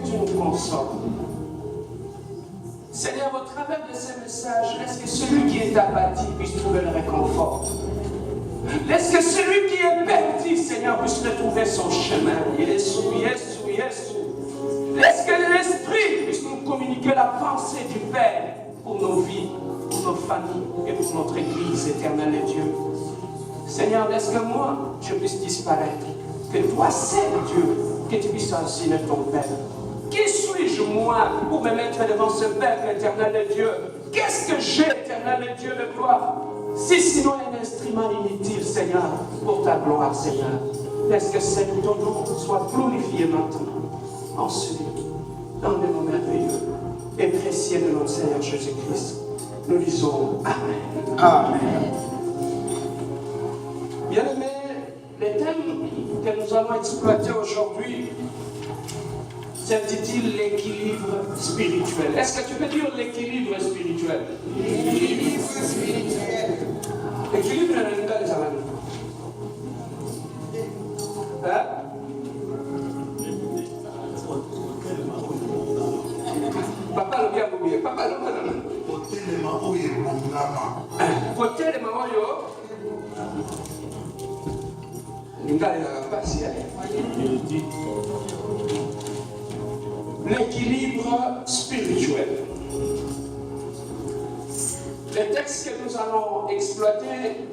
tu nous consoles. Seigneur, au travers de ces messages, laisse que celui qui est abattu puisse trouver le réconfort. Laisse que celui qui est perdu, Seigneur, puisse retrouver son chemin. Jésus, Jésus, Jésus. Laisse que l'Esprit puisse nous communiquer la pensée du Père pour nos vies, pour nos familles et pour notre Église éternelle et Dieu. Seigneur, laisse que moi, je puisse disparaître. Que toi, seul Dieu, que tu puisses enseigner ton Père. Qui suis-je, moi, pour me mettre devant ce Père éternel de Dieu? Qu'est-ce que j'ai, éternel de Dieu de gloire? Si sinon un instrument inutile, Seigneur, pour ta gloire, Seigneur. Laisse que ton nom soit glorifié maintenant, en celui, dans le nom merveilleux et précieux de notre Seigneur Jésus-Christ. Nous disons Amen. Amen. Bien-aimés, les thèmes que nous allons exploiter aujourd'hui s'intitule l'équilibre spirituel. Est-ce que tu peux dire l'équilibre spirituel? L'équilibre spirituel. L'équilibre dans les gars, hein? Papa le bien bouillé. Papa le bien. Côté les mamans et mon côté les mamans l'équilibre spirituel. Les textes que nous allons exploiter,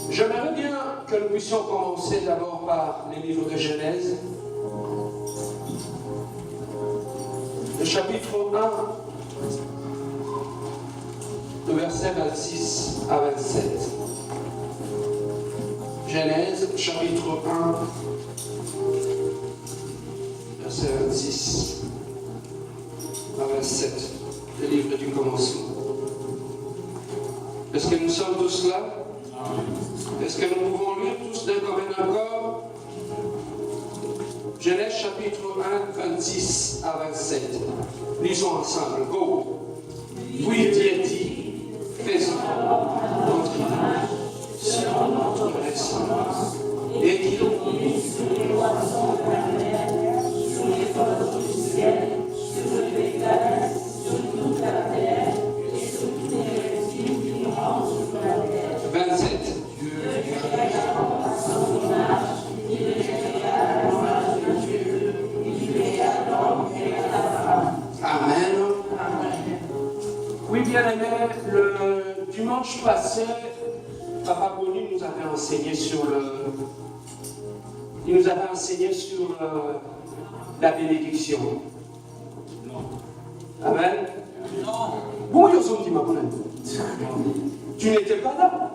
j'aimerais bien que nous puissions commencer d'abord par les livres de Genèse, le chapitre 1, le verset 26 à 27. Genèse, chapitre 1, verset 26 à 27, le livre du commencement. Est-ce que nous sommes tous là? Est-ce que nous pouvons lire tous d'un commun accord? Genèse, chapitre 1, 26 à 27. Lisons ensemble. Go! Oui, Dieu dit, faisons notre image, selon notre ressemblance, et qu'il conduise sur les poissons de la mer, sur les oiseaux du ciel, sur le bétail, sur toute la terre, et sur tous les reptiles qui rampent sur la terre. 27. Dieu créa l'homme à son image, il le créa à l'image de Dieu, il créa l'homme et la femme. Amen. Oui, bien aimé, le dimanche passé, Papa Boni nous avait enseigné sur la bénédiction. Amen. Non. Tu n'étais pas là.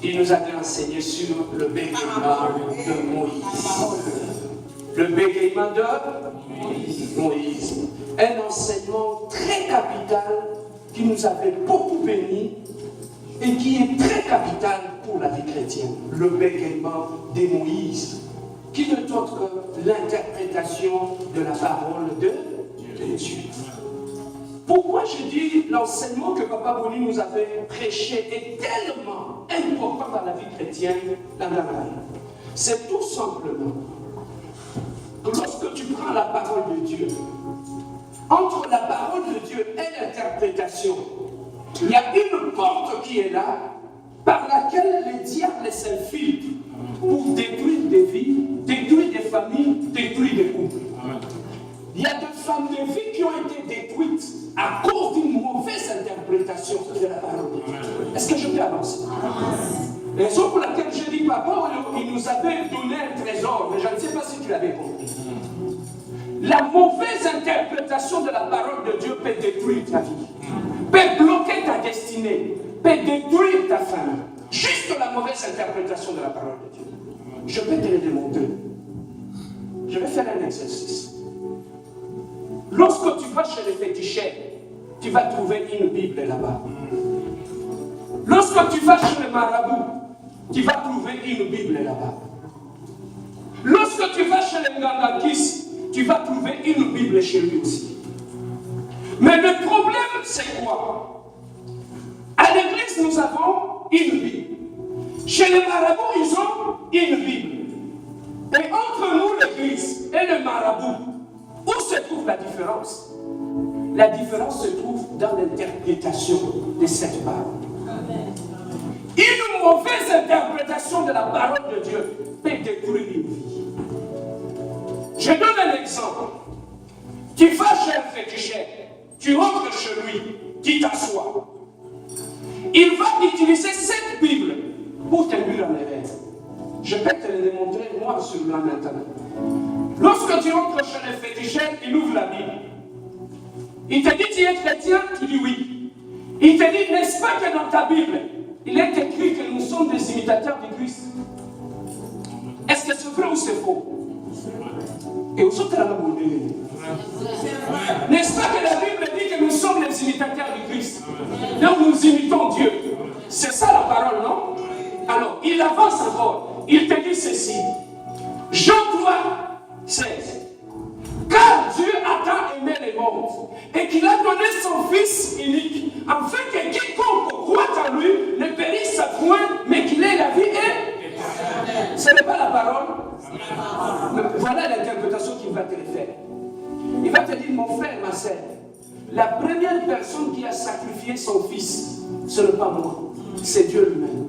Il nous avait enseigné sur le bégaiement de Moïse. Le bégaiement de Moïse. Un enseignement très capital qui nous avait beaucoup bénis et qui est très capital pour la vie chrétienne. Le bégaiement de Moïse, qui n'est autre que l'interprétation de la parole de Dieu. Pourquoi je dis l'enseignement que Papa Boni nous avait prêché est tellement important dans la vie chrétienne, c'est tout simplement que lorsque tu prends la parole de Dieu, entre la parole de Dieu et l'interprétation, il y a une porte qui est là, par laquelle les diables s'infiltrent pour détruire des vies, détruire des familles, détruire des couples. Il y a des femmes de vie qui ont été détruites à cause d'une mauvaise interprétation de la parole de Dieu. Est-ce que je peux avancer? Raison pour laquelle je dis, papa, il nous avait donné un trésor, mais je ne sais pas si tu l'avais compris. La mauvaise interprétation de la parole de Dieu peut détruire ta vie, peut bloquer ta destinée, peut détruire ta famille. Juste la mauvaise interprétation de la parole de Dieu. Je peux te le démontrer. Je vais faire un exercice. Lorsque tu vas chez les féticheurs, tu vas trouver une Bible là-bas. Lorsque tu vas chez les marabouts, tu vas trouver une Bible là-bas. Lorsque tu vas chez les ngangakis, tu vas trouver une Bible chez lui aussi. Mais le problème, c'est quoi? À l'église, nous avons une Bible. Chez les marabouts, ils ont une Bible. et le marabout. Où se trouve la différence? La différence se trouve dans l'interprétation de cette parole. Une mauvaise interprétation de la parole de Dieu peut détruire une vie. Je donne un exemple. Tu vas chez un féticheur, tu rentres chez lui, tu t'assois. Il va utiliser cette Bible pour t'induire en erreur. Je vais te le démontrer moi sur la maintenant. Lorsque tu rentres chez le féticheur, il ouvre la Bible. Il te dit, tu es chrétien? Tu dis oui. Il te dit, n'est-ce pas que dans ta Bible, il est écrit que nous sommes des imitateurs de Christ? Est-ce que c'est vrai ou c'est faux? Et vous autres, n'est-ce pas que la Bible dit que nous sommes les imitateurs de Christ? Donc nous imitons Dieu. C'est ça la parole, non? Alors, il avance encore. Il te dit ceci. Jean 3, 16. Car Dieu a tant aimé les mondes et qu'il a donné son Fils unique, afin que quiconque croit en lui ne périsse point, mais qu'il ait la vie et... Ce n'est pas la parole. Mais voilà l'interprétation qu'il va te faire. Il va te dire, mon frère, ma sœur, la première personne qui a sacrifié son fils, ce n'est pas moi, c'est Dieu lui-même.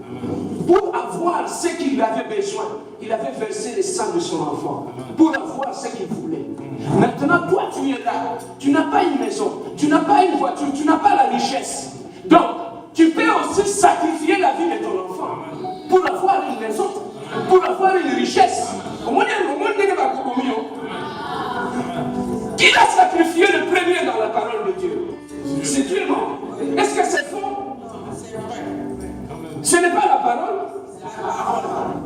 Pour avoir ce qu'il avait besoin, il avait versé le sang de son enfant. Pour avoir ce qu'il voulait. Maintenant, toi, tu es là. Tu n'as pas une maison. Tu n'as pas une voiture. Tu n'as pas la richesse. Donc, tu peux aussi sacrifier la vie de ton enfant. Pour avoir une maison. Pour avoir une richesse. Qui a sacrifié le premier dans la parole de Dieu? C'est Dieu, non? Est-ce que c'est faux? Ce n'est pas la parole.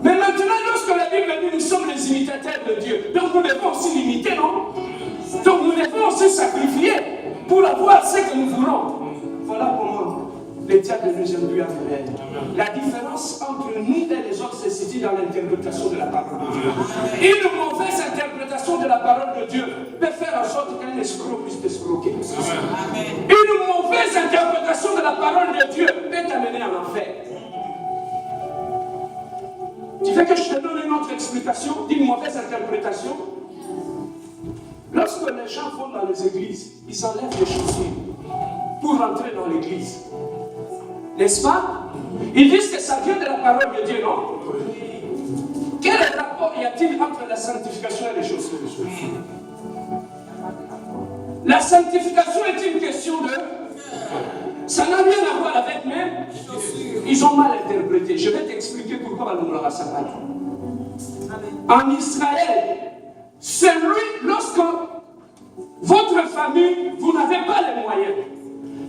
Mais maintenant, lorsque la Bible dit nous sommes les imitateurs de Dieu, donc nous devons aussi l'imiter, non? Donc nous devons aussi sacrifier pour avoir ce que nous voulons. Voilà comment les diables nous induisent à faire. La différence entre nous et les autres se situe dans l'interprétation de la parole de Dieu. Une mauvaise interprétation de la parole de Dieu peut faire en sorte qu'un escroc puisse t'escroquer. Une mauvaise interprétation de la parole de Dieu peut t'amener en enfer. Tu veux que je te donne une autre explication d'une mauvaise interprétation? Lorsque les gens vont dans les églises, ils enlèvent les chaussures pour rentrer dans l'église. N'est-ce pas? Ils disent que ça vient de la parole de Dieu, non? Quel rapport y a-t-il entre la sanctification et les chaussures? La sanctification est une question de... Ça n'a rien à voir avec même. Ils ont mal interprété. Je vais t'expliquer pourquoi nous l'aura sabat. En Israël, celui, lorsque votre famille, vous n'avez pas les moyens,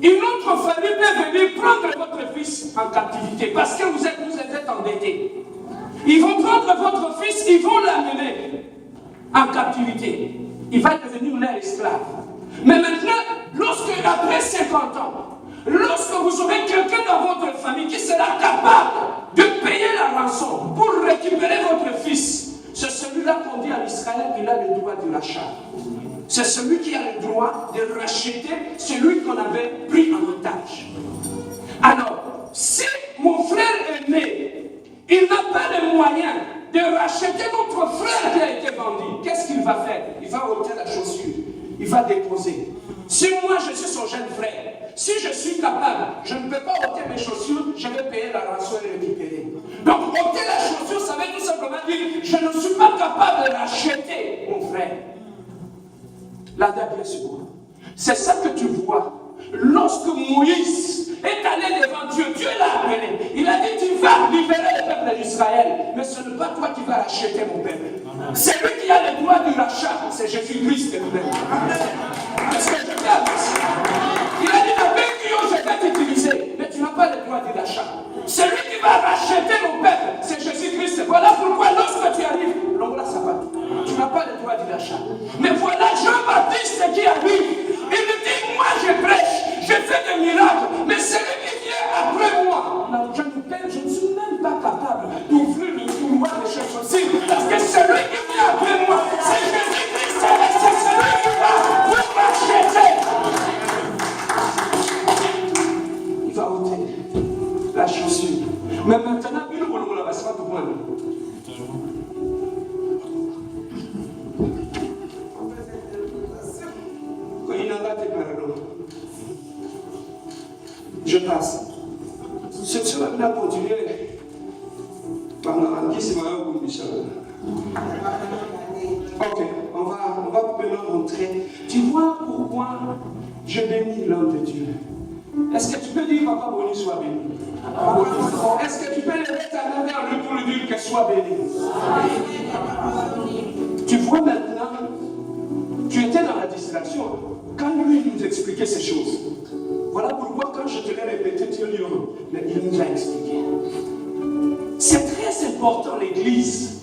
une autre famille peut venir prendre votre fils en captivité parce que vous êtes endettés. Ils vont prendre votre fils, ils vont l'amener en captivité. Il va devenir leur esclave. Mais maintenant, lorsque après 50 ans, lorsque vous aurez quelqu'un dans votre famille qui sera capable de payer la rançon pour récupérer votre fils, c'est celui-là qu'on dit en Israël qu'il a le droit du rachat. C'est celui qui a le droit de racheter celui qu'on avait pris en otage. Alors, si mon frère aîné, il n'a pas les moyens de racheter notre frère qui a été vendu, qu'est-ce qu'il va faire? Il va ôter la chaussure, il va déposer. Si moi je suis son jeune frère, si je suis capable, je ne peux pas ôter mes chaussures, je vais payer la rançon et récupérer. Donc ôter la chaussure, ça veut tout simplement dire, je ne suis pas capable de racheter mon frère. La date est sûre. C'est ça que tu vois. Lorsque Moïse est allé devant Dieu, Dieu l'a appelé. Il a dit, tu vas libérer le peuple d'Israël. Mais ce n'est pas toi qui vas racheter mon peuple. C'est lui qui a le droit du rachat. C'est Jésus-Christ lui-même. Est-ce que je garde ici? Il a dit, la bénédiction, je vais t'utiliser. Mais tu n'as pas le droit du rachat. C'est lui qui va racheter mon peuple. C'est Jésus-Christ. Voilà pourquoi lorsque tu arrives, l'ongla sabat. Tu n'as pas le droit du rachat. Mais voilà Jean-Baptiste qui arrive. Il me dit, moi je prêche, je fais des miracles, mais celui qui vient après moi, je ne suis même pas capable d'ouvrir le couloir de chez possible, parce que celui qui vient après moi, c'est Jésus-Christ, c'est celui qui va vous racheter. Il va ôter la chaussure. Mais maintenant, puissant. Ok, on va maintenant montrer. Tu vois pourquoi je bénis l'homme de Dieu. Est-ce que tu peux dire, Papa Boni, sois béni? Est-ce que tu peux lever ta main vers lui pour lui dire que sois béni? Tu vois maintenant, tu étais dans la distraction quand lui nous expliquait ces choses. Voilà pourquoi quand je te l'ai répété, tu dis, mais il nous a expliqué. C'est très important, l'Église,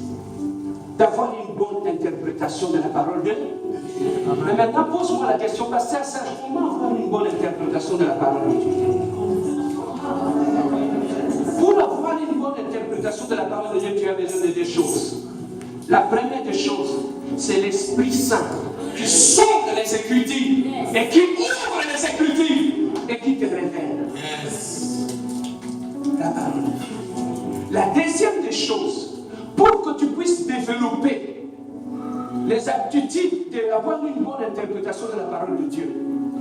d'avoir une bonne interprétation de la parole de Dieu. Mais maintenant, pose-moi la question, pasteur Serge, comment avoir une bonne interprétation de la parole de Dieu? Pour avoir une bonne interprétation de la parole de Dieu, tu as besoin de deux choses. La première des choses, c'est l'Esprit Saint qui sonde les Écritures et qui ouvre les Écritures et qui te révèle la parole de Dieu. La deuxième des choses, pour que tu puisses développer les aptitudes d'avoir une bonne interprétation de la parole de Dieu,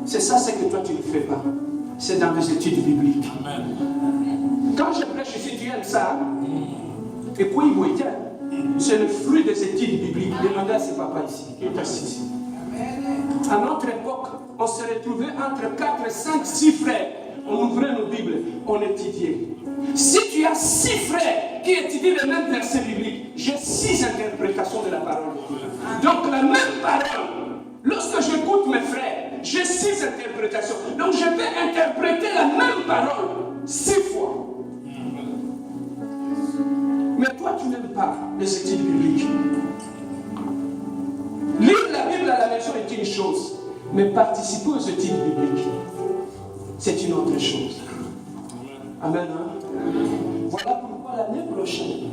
c'est ça, c'est que toi tu ne fais pas. C'est dans les études bibliques. Amen. Quand je prêche ici, tu aimes ça. Et puis, c'est le fruit des études bibliques. Demandez à ses papas ici, qui est assis ici. À notre époque, on se retrouvait entre 4, 5, 6 frères. On ouvrait nos Bibles, on étudiait. Si tu as 6 frères qui étudient les mêmes versets bibliques, j'ai 6 interprétations de la parole de Dieu. Donc la même parole, lorsque j'écoute mes frères, j'ai 6 interprétations. Donc je peux interpréter la même parole 6 fois. Mais toi, tu n'aimes pas les études bibliques. Lire la Bible à la maison est une chose, mais participer aux études bibliques, c'est une autre chose. Amen. Voilà pourquoi l'année prochaine,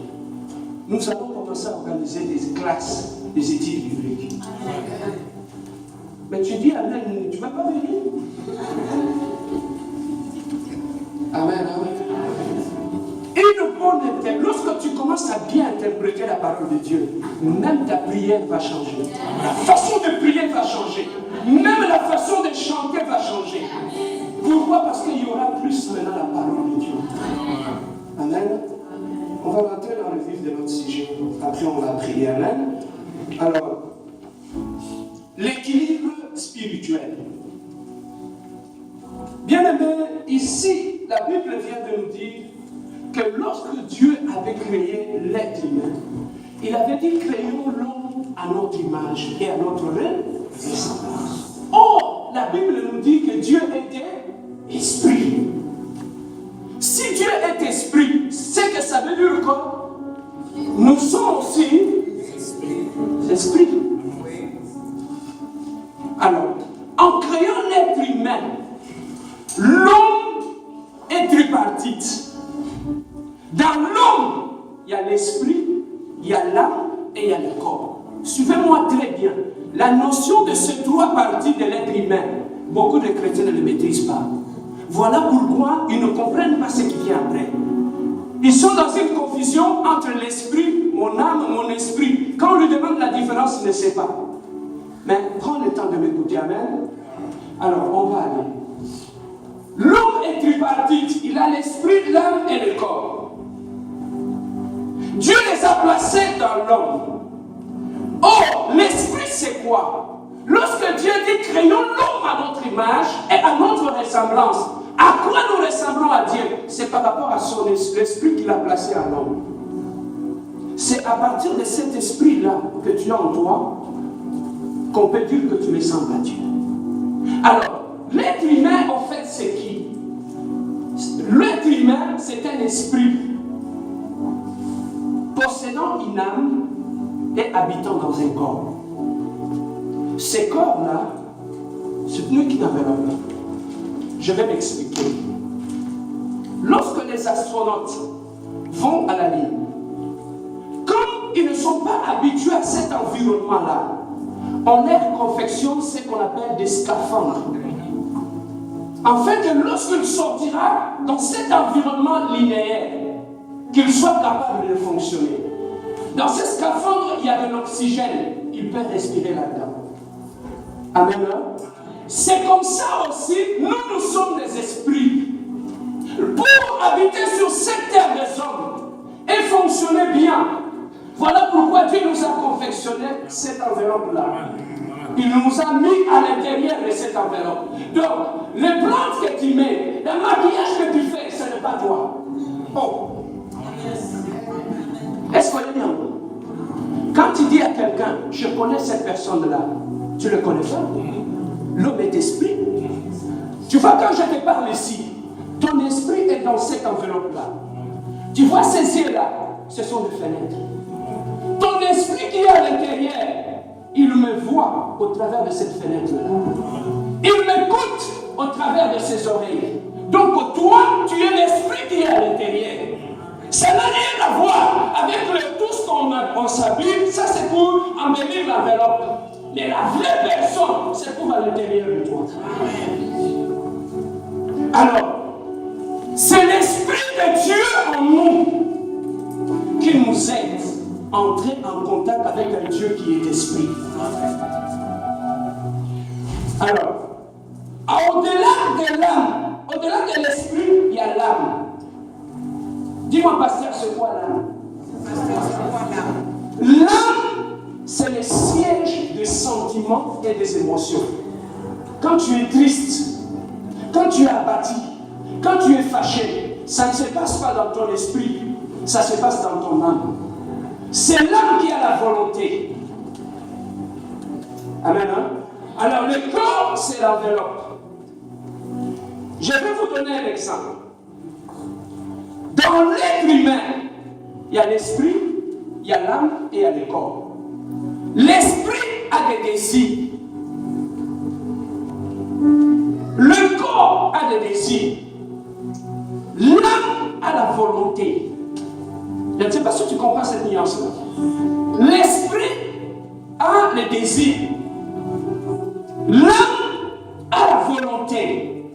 nous allons commencer à organiser des classes des études bibliques. Mais tu dis Amen, tu ne vas pas venir? Amen. Une bonne interprétation, lorsque tu commences à bien interpréter la parole de Dieu, même ta prière va changer. La façon de prier va changer. Même la façon de chanter va changer. Pourquoi? Parce qu'il y aura plus maintenant la parole de Dieu. Amen. On va rentrer dans le vif de notre sujet. Après, on va prier. Amen. Alors, l'équilibre spirituel. Bien aimé, ici, la Bible vient de nous dire que lorsque Dieu avait créé l'être humain, il avait dit créons l'homme à notre image et à notre ressemblance. Or, la Bible nous dit que Dieu était esprit. Si Dieu est esprit, c'est que ça veut dire quoi? Nous sommes aussi esprits. Alors, en créant l'être humain, l'homme est tripartite. Dans l'homme, il y a l'esprit, il y a l'âme et il y a le corps. Suivez-moi très bien. La notion de ces 3 parties de l'être humain, beaucoup de chrétiens ne le maîtrisent pas. Voilà pourquoi ils ne comprennent pas ce qui vient après. Ils sont dans une confusion entre l'esprit, mon âme, mon esprit. Quand on lui demande la différence, il ne sait pas. Mais prends le temps de m'écouter, amen. Alors, on va aller. L'homme est tripartite. Il a l'esprit, l'âme et le corps. Dieu les a placés dans l'homme. Or, l'esprit, c'est quoi? Lorsque Dieu dit créons l'homme à notre image et à notre ressemblance, à quoi nous ressemblons à Dieu? C'est par rapport à son esprit qu'il a placé en l'homme. C'est à partir de cet esprit-là que tu as en toi qu'on peut dire que tu ressembles à Dieu. Alors, l'être humain, en fait, c'est qui? L'être humain, c'est un esprit possédant une âme et habitant dans un corps. Ces corps-là, c'est nous qui n'avons pas. Je vais m'expliquer. Lorsque les astronautes vont à la Lune, comme ils ne sont pas habitués à cet environnement-là, on leur confectionne ce qu'on appelle des scaphandres. Afin que lorsqu'il sortira dans cet environnement linéaire, qu'il soit capable de fonctionner. Dans ce scaphandre, il y a de l'oxygène. Il peut respirer là-dedans. Amen. C'est comme ça aussi, nous sommes des esprits. Pour habiter sur cette terre des hommes et fonctionner bien, Voilà pourquoi Dieu nous a confectionné cette enveloppe-là. Il nous a mis à l'intérieur de cette enveloppe. Donc, les plantes que tu mets, le maquillage que tu fais, ce n'est pas toi. Oh. Est-ce qu'on est bien? Quand tu dis à quelqu'un, je connais cette personne-là, tu le connais pas? L'homme est esprit. Tu vois, quand je te parle ici, ton esprit est dans cette enveloppe-là. Tu vois ces yeux-là, ce sont des fenêtres. Ton esprit qui est à l'intérieur, il me voit au travers de cette fenêtre-là. Il m'écoute au travers de ses oreilles. Donc toi, tu es l'esprit qui est à l'intérieur. Ça n'a rien à voir avec tout ce qu'on s'habille. Ça, c'est pour embellir l'enveloppe. Mais la vraie personne, c'est pour à l'intérieur de toi. Alors, c'est l'Esprit de Dieu en nous qui nous aide à entrer en contact avec un Dieu qui est esprit. Alors, au-delà de l'âme, au-delà de l'esprit, il y a l'âme. Dis-moi, pasteur, c'est quoi l'âme? L'âme, c'est le siège des sentiments et des émotions. Quand tu es triste, quand tu es abattu, quand tu es fâché, ça ne se passe pas dans ton esprit, ça se passe dans ton âme. C'est l'âme qui a la volonté. Amen. Hein? Alors le corps, c'est l'enveloppe. Je vais vous donner un exemple. Dans l'être humain, il y a l'esprit, il y a l'âme et il y a le corps. L'esprit a des désirs. Le corps a des désirs. L'âme a la volonté. Je ne sais pas si tu comprends cette nuance-là. L'esprit a les désirs. L'âme a la volonté.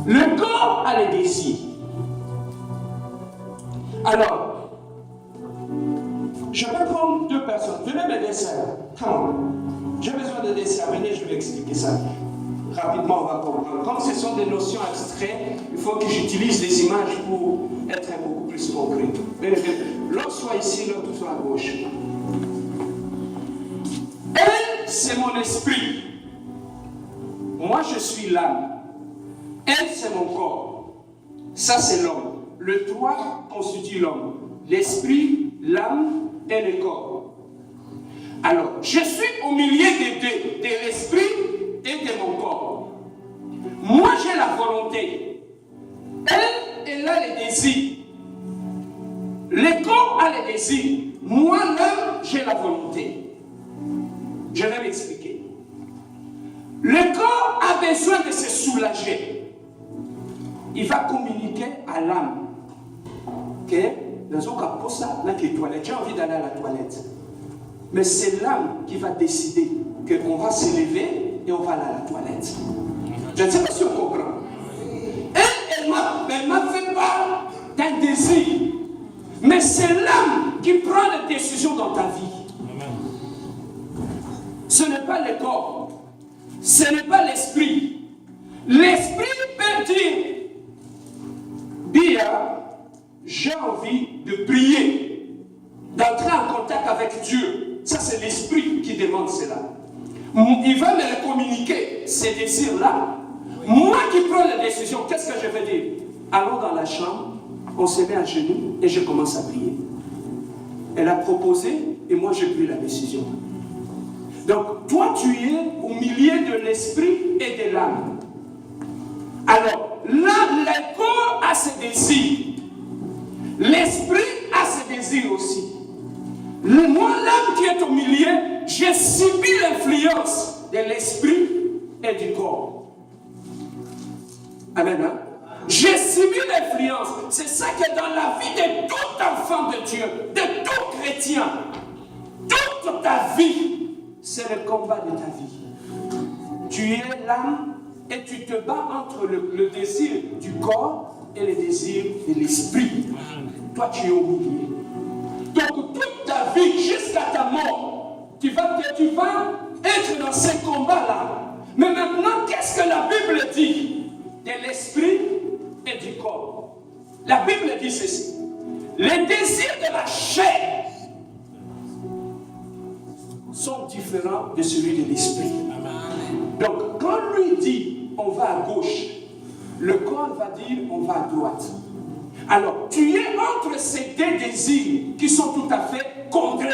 Le corps a les désirs. Alors, je vais prendre deux personnes. Venez m'aider ça. J'ai besoin de dessin. Venez, je vais expliquer ça. Rapidement, on va comprendre. Comme ce sont des notions abstraites, il faut que j'utilise des images pour être beaucoup plus concret. L'autre soit ici, l'autre soit à gauche. Elle, c'est mon esprit. Moi, je suis l'âme. Elle, c'est mon corps. Ça, c'est l'homme. Le toi constitue l'homme. L'esprit, l'âme et le corps. Alors, je suis au milieu des deux, de l'esprit et de mon corps. Moi, j'ai la volonté. Elle a les désirs. Le corps a les désirs. Moi, l'âme, j'ai la volonté. Je vais m'expliquer. Le corps a besoin de se soulager. Il va communiquer à l'âme. Ok? Dans un cas, pour ça, là, les toilettes. J'ai envie d'aller à la toilette. Mais c'est l'âme qui va décider qu'on va se lever et on va aller à la toilette. Je ne sais pas si on comprend. Elle ne m'a fait part d'un désir. Mais c'est l'âme qui prend les décisions dans ta vie. Ce n'est pas le corps. Ce n'est pas l'esprit. L'esprit peut dire, Bia, j'ai envie de prier, d'entrer en contact avec Dieu. Ça, c'est l'esprit qui demande cela. Il va me communiquer ces désirs-là. Moi qui prends la décision, qu'est-ce que je vais dire? Allons dans la chambre, on se met à genoux et je commence à prier. Elle a proposé et moi j'ai pris la décision. Donc, toi tu es au milieu de l'esprit et de l'âme. Alors, là, le corps a ses désirs. L'esprit a ses désirs aussi. Moi, l'âme qui est au milieu, j'ai subi l'influence de l'esprit et du corps. Amen. Hein? J'ai subi l'influence. C'est ça que dans la vie de tout enfant de Dieu, de tout chrétien, toute ta vie, c'est le combat de ta vie. Tu es l'âme et tu te bats entre le désir du corps et le désir de l'esprit. Toi, tu es au milieu. Donc, toute ta vie, jusqu'à ta mort, tu vas être dans ce combat-là. Mais maintenant, qu'est-ce que la Bible dit de l'esprit et du corps? La Bible dit ceci. Les désirs de la chair sont différents de celui de l'esprit. Donc, quand lui dit on va à gauche, le corps va dire on va à droite. Alors, tu es entre ces deux désirs qui sont tout à fait contraires.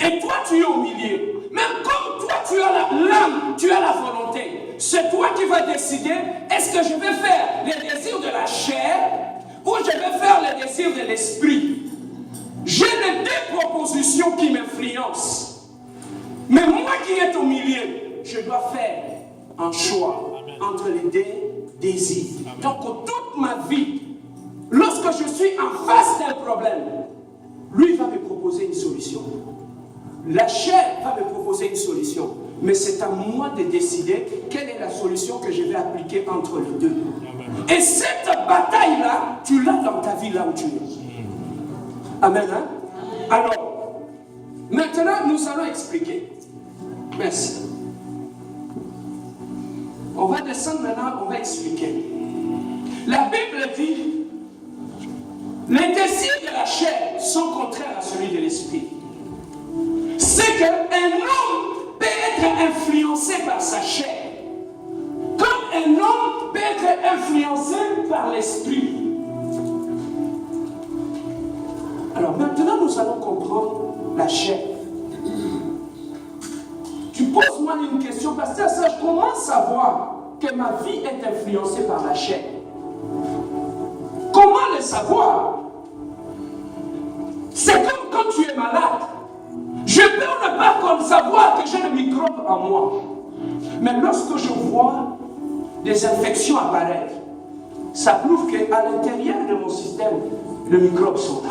Et toi, tu es au milieu. Même comme toi, tu as l'âme, tu as la volonté. C'est toi qui vas décider, est-ce que je vais faire les désirs de la chair ou je vais faire les désirs de l'esprit. J'ai les deux propositions qui m'influencent. Mais moi qui est au milieu, je dois faire un choix entre les deux désirs. Donc toute ma vie, lorsque je suis en face d'un problème, lui va me proposer une solution. La chair va me proposer une solution. Mais c'est à moi de décider quelle est la solution que je vais appliquer entre les deux. Et cette bataille-là, tu l'as dans ta vie là où tu es. Amen. Hein? Alors, maintenant, nous allons expliquer. Merci. On va descendre maintenant, on va expliquer. La Bible dit, les désirs de la chair sont contraires à celui de l'esprit. C'est qu'un homme peut être influencé par sa chair, comme un homme peut être influencé par l'esprit. Alors maintenant, nous allons comprendre la chair. Tu poses moi une question, pasteur Serge, comment savoir que ma vie est influencée par la chair? Comment le savoir? C'est comme quand tu es malade. Je peux ne pas comme savoir que j'ai le microbe en moi. Mais lorsque je vois des infections apparaître, ça prouve qu'à l'intérieur de mon système, les microbes sont là.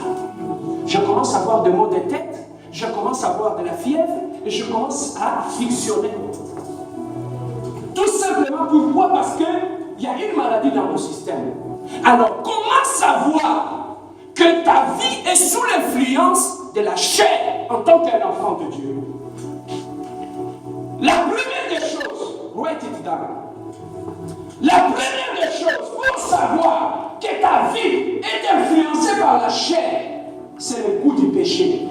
Je commence à avoir des maux de tête, je commence à avoir de la fièvre et je commence à frictionner. Tout simplement, pourquoi? Parce qu'il y a une maladie dans mon système. Alors, comment savoir que ta vie est sous l'influence de la chair en tant qu'un enfant de Dieu? La première des choses, write it down. La première des choses pour savoir que ta vie est influencée par la chair, c'est le goût du péché.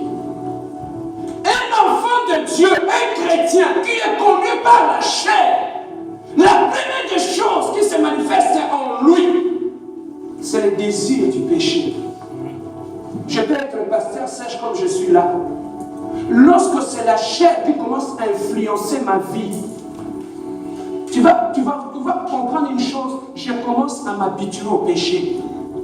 Un enfant de Dieu, un chrétien qui est conduit par la chair, la première des choses qui se manifeste en lui, c'est le désir du péché. Je peux être un pasteur sage comme je suis là. Lorsque c'est la chair qui commence à influencer ma vie, tu vas comprendre une chose, je commence à m'habituer au péché.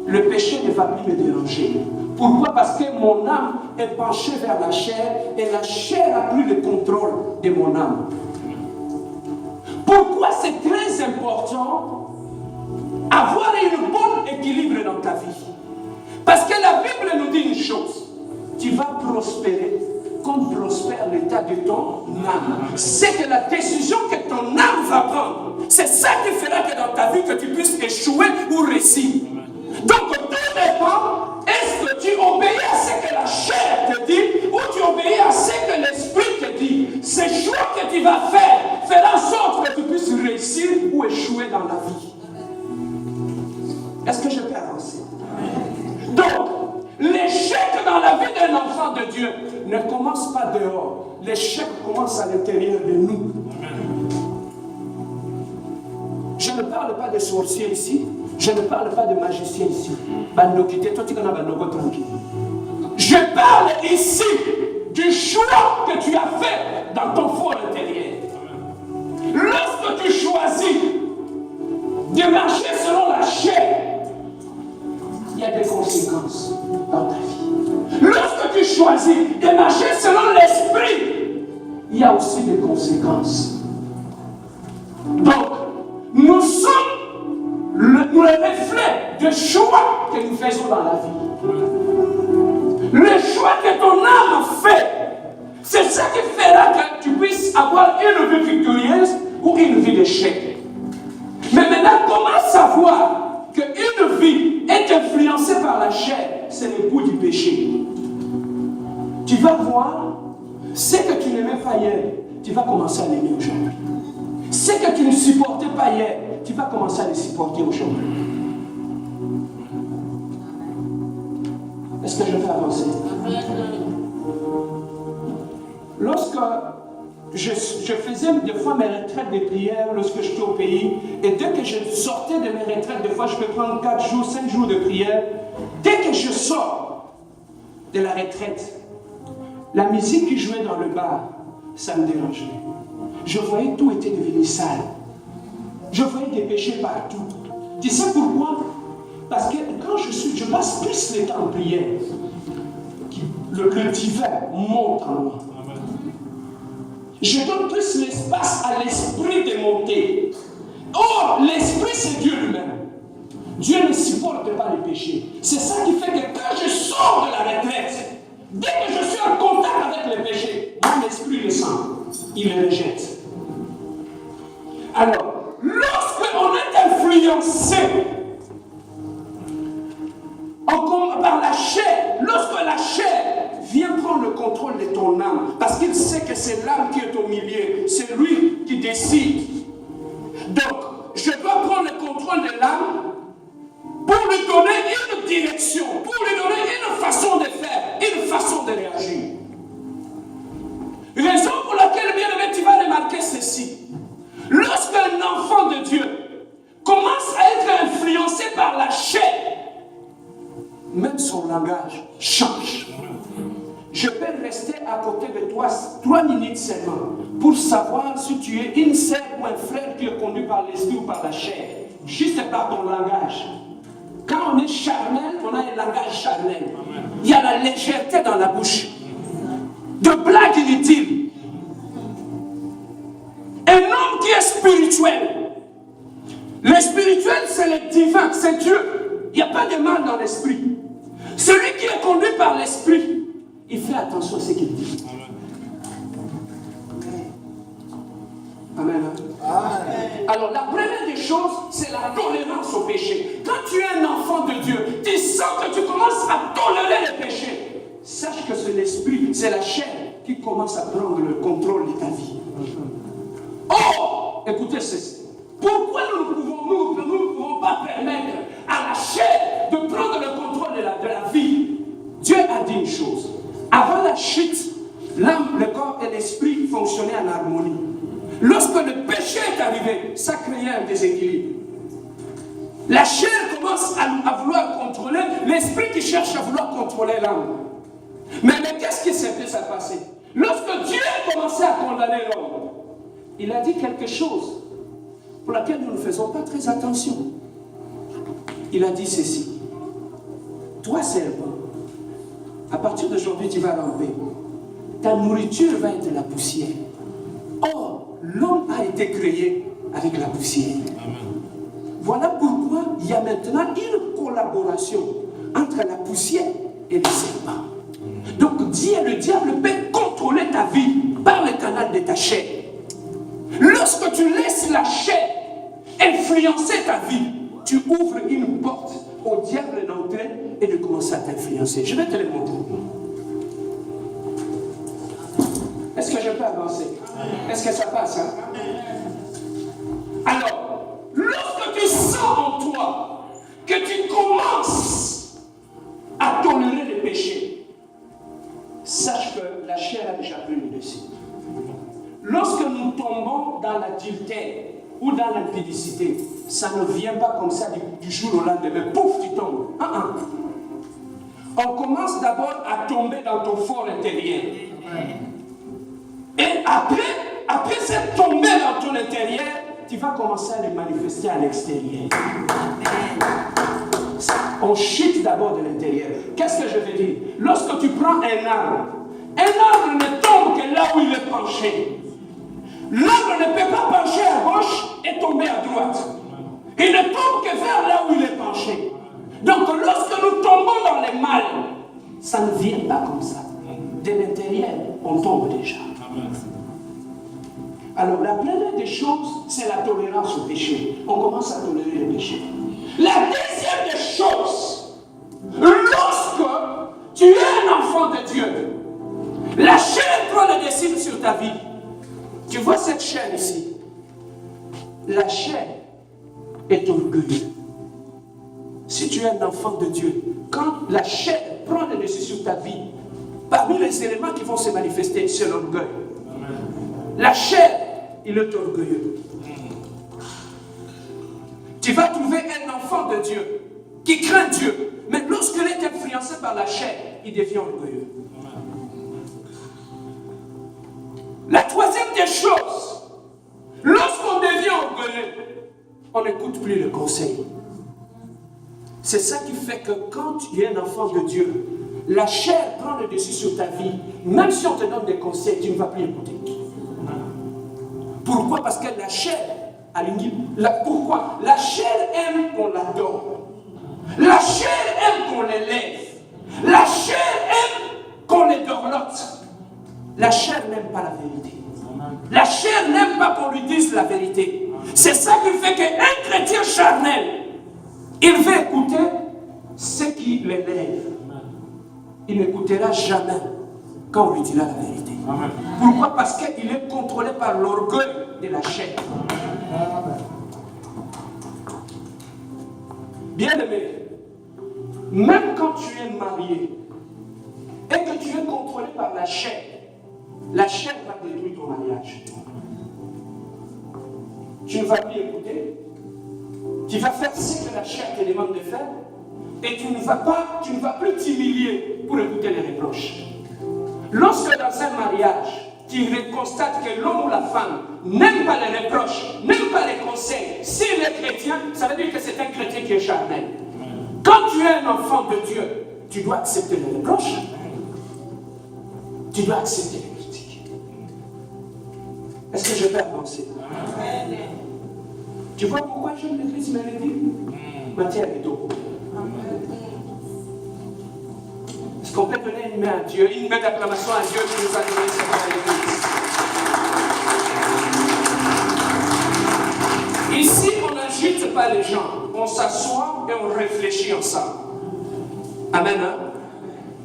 Le péché ne va plus me déranger. Pourquoi? Parce que mon âme est penchée vers la chair et la chair n'a plus le contrôle de mon âme. Pourquoi c'est très important avoir un bon équilibre dans ta vie? Parce que la Bible nous dit une chose, tu vas prospérer comme prospère l'état de ton âme. C'est que la décision que ton âme va prendre, c'est ça qui fera que dans ta vie que tu puisses échouer ou réussir. Donc tout dépend, est-ce que tu obéis à ce que la chair te dit ou tu obéis à ce que l'esprit te dit? Ces choix que tu vas faire feront en sorte que tu puisses réussir ou échouer dans la vie. Est-ce que je peux avancer? Donc, l'échec dans la vie d'un enfant de Dieu ne commence pas dehors. L'échec commence à l'intérieur de nous. Je ne parle pas de sorciers ici. Je ne parle pas de magiciens ici. Je parle ici du choix que tu as fait dans ton fort intérieur. Lorsque tu choisis de marcher selon la chair, il y a des conséquences dans ta vie. Lorsque tu choisis de marcher selon l'esprit, il y a aussi des conséquences. Donc, nous sommes le reflet du choix que nous faisons dans la vie. Le choix que ton âme fait, c'est ça qui fera que tu puisses avoir une vie victorieuse ou une vie d'échec. Mais maintenant, comment savoir qu'une vie est influencée par la chair? C'est le goût du péché. Tu vas voir ce que tu n'aimais pas hier, tu vas commencer à l'aimer aujourd'hui. Ce que tu ne supportais pas hier, tu vas commencer à le supporter aujourd'hui. Est-ce que je peux avancer? lorsque je faisais des fois mes retraites de prière lorsque j'étais au pays, et dès que je sortais de mes retraites, des fois je peux prendre 4 jours, 5 jours de prière, dès que je sors de la retraite, la musique qui jouait dans le bar, ça me dérangeait. Je voyais tout était devenu sale. Je voyais des péchés partout. Tu sais pourquoi? Parce que quand je passe plus le temps en prière, le divin monte en moi. Je donne plus l'espace à l'esprit de monter. Or, l'esprit, c'est Dieu lui-même. Dieu ne supporte pas les péchés. C'est ça qui fait que quand je sors de la retraite, dès que je suis en contact avec les péchés, mon esprit le sent. Il les rejette. Alors, lorsqu'on est influencé par la chair, lorsque la chair vient prendre le contrôle de ton âme, parce qu'il sait que c'est l'âme qui est au milieu, c'est lui qui décide. Donc, je dois prendre le contrôle de l'âme pour lui donner une direction, pour lui donner une façon de faire, une façon de réagir. Raison pour laquelle, bien aimé, tu vas remarquer ceci. Lorsqu'un enfant de Dieu commence à être influencé par la chair, même son langage change. Je peux rester à côté de toi 3 minutes seulement pour savoir si tu es une sœur ou un frère qui est conduit par l'esprit ou par la chair, juste par ton langage. Quand on est charnel, on a un langage charnel. Il y a la légèreté dans la bouche. De blagues inutiles. Un homme qui est spirituel. Le spirituel, c'est le divin, c'est Dieu. Il n'y a pas de mal dans l'esprit. Celui qui est conduit par l'esprit, il fait attention à ce qu'il dit. Amen. Amen. Alors la première des choses, c'est la tolérance au péché. Quand tu es un enfant de Dieu, tu sens que tu commences à tolérer le péché. Sache que c'est l'esprit, c'est la chair qui commence à prendre le contrôle de ta vie. Or, écoutez ceci. Pourquoi nous ne pouvons pas permettre à la chair de prendre le contrôle de la vie? Dieu a dit une chose. Avant la chute, l'âme, le corps et l'esprit fonctionnaient en harmonie. Lorsque le péché est arrivé, ça créait un déséquilibre. La chair commence à vouloir contrôler, l'esprit qui cherche à vouloir contrôler l'âme. Mais qu'est-ce qui s'est passé? Lorsque Dieu a commencé à condamner l'homme, il a dit quelque chose pour laquelle nous ne faisons pas très attention. Il a dit ceci. Toi, serpent, à partir d'aujourd'hui, tu vas ramper. Ta nourriture va être la poussière. Or, l'homme a été créé avec la poussière. Amen. Voilà pourquoi il y a maintenant une collaboration entre la poussière et le serpent. Donc, le diable peut contrôler ta vie par le canal de ta chair. Lorsque tu laisses la chair influencer ta vie, tu ouvres une porte au diable d'entrer et de commencer à t'influencer. Je vais te le montrer. Est-ce que je peux avancer? Est-ce que ça passe? Hein? Alors, lorsque tu sens en toi que tu commences à tolérer les péchés, sache que la chair a déjà pris le dessus. Lorsque nous tombons dans l'adultère ou dans l'impudicité, ça ne vient pas comme ça du jour au lendemain. Pouf, tu tombes. On commence d'abord à tomber dans ton fort intérieur. Et après cette tombée dans ton intérieur, tu vas commencer à les manifester à l'extérieur. On chute d'abord de l'intérieur. Qu'est-ce que je veux dire? Lorsque tu prends un arbre ne tombe que là où il est penché. L'arbre ne peut pas pencher à gauche et tomber à droite. Il ne tombe que vers là où il est penché. Donc lorsque nous tombons dans les mal, ça ne vient pas comme ça. De l'intérieur, on tombe déjà. Alors la première des choses, c'est la tolérance au péché. On commence à tolérer le péché. La deuxième des choses, lorsque tu es un enfant de Dieu, la chair prend le dessus sur ta vie. Tu vois cette chair ici? La chair est orgueilleuse. Si tu es un enfant de Dieu, quand la chair prend le dessus sur ta vie, Parmi les éléments qui vont se manifester, c'est l'orgueil. La chair, il est orgueilleux. Tu vas trouver un enfant de Dieu qui craint Dieu, mais lorsqu'il est influencé par la chair, il devient orgueilleux. La troisième des choses, lorsqu'on devient orgueilleux, on n'écoute plus le conseil. C'est ça qui fait que quand tu es un enfant de Dieu, la chair prend le dessus sur ta vie. Même si on te donne des conseils, tu ne vas plus écouter. Pourquoi? Parce que la chair, pourquoi? La chair aime qu'on l'adore. La chair aime qu'on l'élève. La chair aime qu'on les dorlote. La chair n'aime pas la vérité. La chair n'aime pas qu'on lui dise la vérité. C'est ça qui fait qu'un chrétien charnel, il veut écouter ce qui l'élève. Il n'écoutera jamais quand on lui dira la vérité. Amen. Pourquoi? Parce qu'il est contrôlé par l'orgueil de la chair. Bien-aimé, même quand tu es marié et que tu es contrôlé par la chair va détruire ton mariage. Tu ne vas plus écouter. Tu vas faire ce que la chair te demande de faire et tu ne vas plus t'humilier pour écouter les reproches. Lorsque dans un mariage, tu constates que l'homme ou la femme n'aime pas les reproches, n'aime pas les conseils, s'il est chrétien, ça veut dire que c'est un chrétien qui est charnel. Quand tu es un enfant de Dieu, tu dois accepter les reproches, tu dois accepter les critiques. Est-ce que je peux avancer? Tu vois pourquoi j'aime l'église Mélodie? Matière est d'eau. Est-ce qu'on peut donner une main à Dieu, une main d'acclamation à Dieu qui nous a donné cette l'église? Ici, on n'agite pas les gens. On s'assoit et on réfléchit ensemble. Amen. Hein?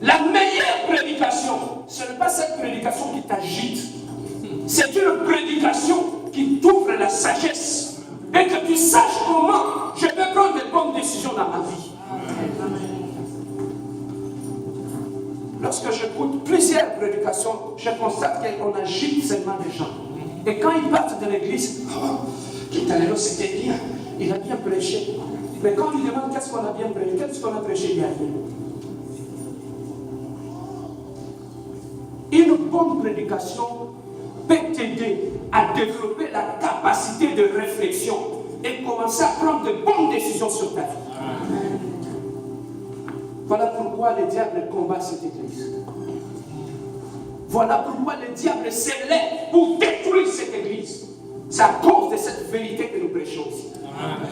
La meilleure prédication, ce n'est pas cette prédication qui t'agite. C'est une prédication qui t'ouvre la sagesse. Et que tu saches comment je peux prendre de bonnes décisions dans ma vie. Lorsque j'écoute plusieurs prédications, je constate qu'on agite seulement les gens. Et quand ils partent de l'église, tout à l'heure c'était bien, il a bien prêché. Mais quand ils demandent qu'est-ce qu'on a bien prêché, qu'est-ce qu'on a prêché, il n'y a rien. Une bonne prédication peut t'aider à développer la capacité de réflexion et commencer à prendre de bonnes décisions sur ta vie. Voilà pourquoi le diable combat cette église. Voilà pourquoi le diable s'élève pour détruire cette église. C'est à cause de cette vérité que nous prêchons ici.